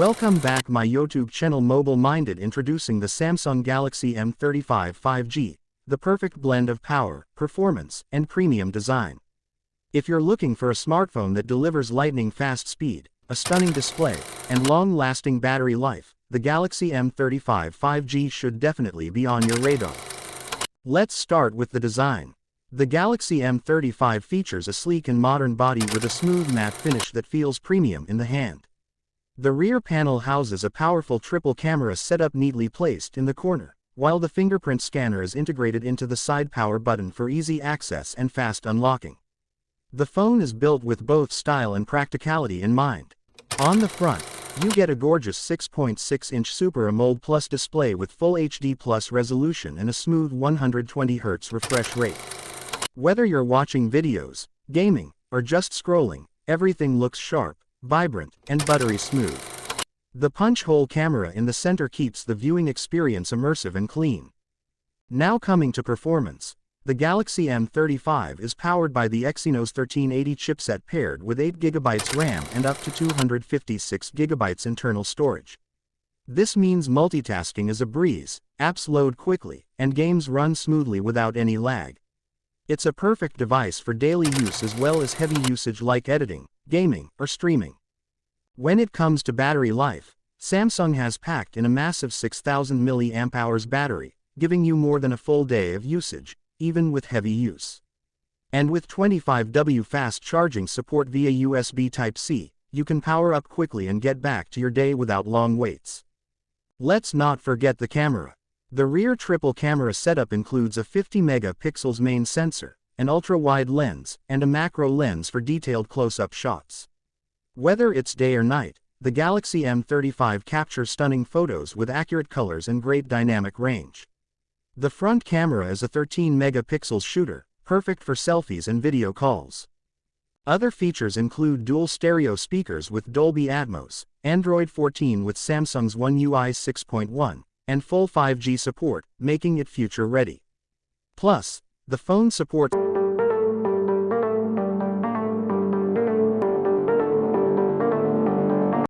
Welcome back my YouTube channel Mobile Minded, introducing the Samsung Galaxy M35 5G, the perfect blend of power, performance, and premium design. If you're looking for a smartphone that delivers lightning-fast speed, a stunning display, and long-lasting battery life, the Galaxy M35 5G should definitely be on your radar. Let's start with the design. The Galaxy M35 features a sleek and modern body with a smooth matte finish that feels premium in the hand. The rear panel houses a powerful triple camera setup neatly placed in the corner, while the fingerprint scanner is integrated into the side power button for easy access and fast unlocking. The phone is built with both style and practicality in mind. On the front, you get a gorgeous 6.6-inch Super AMOLED Plus display with Full HD Plus resolution and a smooth 120Hz refresh rate. Whether you're watching videos, gaming, or just scrolling, everything looks sharp, vibrant, and buttery smooth. The punch-hole camera in the center keeps the viewing experience immersive and clean. Now coming to performance, the Galaxy M35 is powered by the Exynos 1380 chipset paired with 8GB RAM and up to 256GB internal storage. This means multitasking is a breeze, apps load quickly, and games run smoothly without any lag. It's a perfect device for daily use as well as heavy usage like editing, gaming, or streaming. When it comes to battery life, Samsung has packed in a massive 6000 mAh battery, giving you more than a full day of usage, even with heavy use. And with 25W fast charging support via USB Type-C, you can power up quickly and get back to your day without long waits. Let's not forget the camera. The rear triple camera setup includes a 50 megapixels main sensor, an ultra-wide lens, and a macro lens for detailed close-up shots. Whether it's day or night, the Galaxy M35 captures stunning photos with accurate colors and great dynamic range. The front camera is a 13 megapixel shooter, perfect for selfies and video calls. Other features include dual stereo speakers with Dolby Atmos, Android 14 with Samsung's One UI 6.1, and full 5G support, making it future-ready. Plus, the phone supports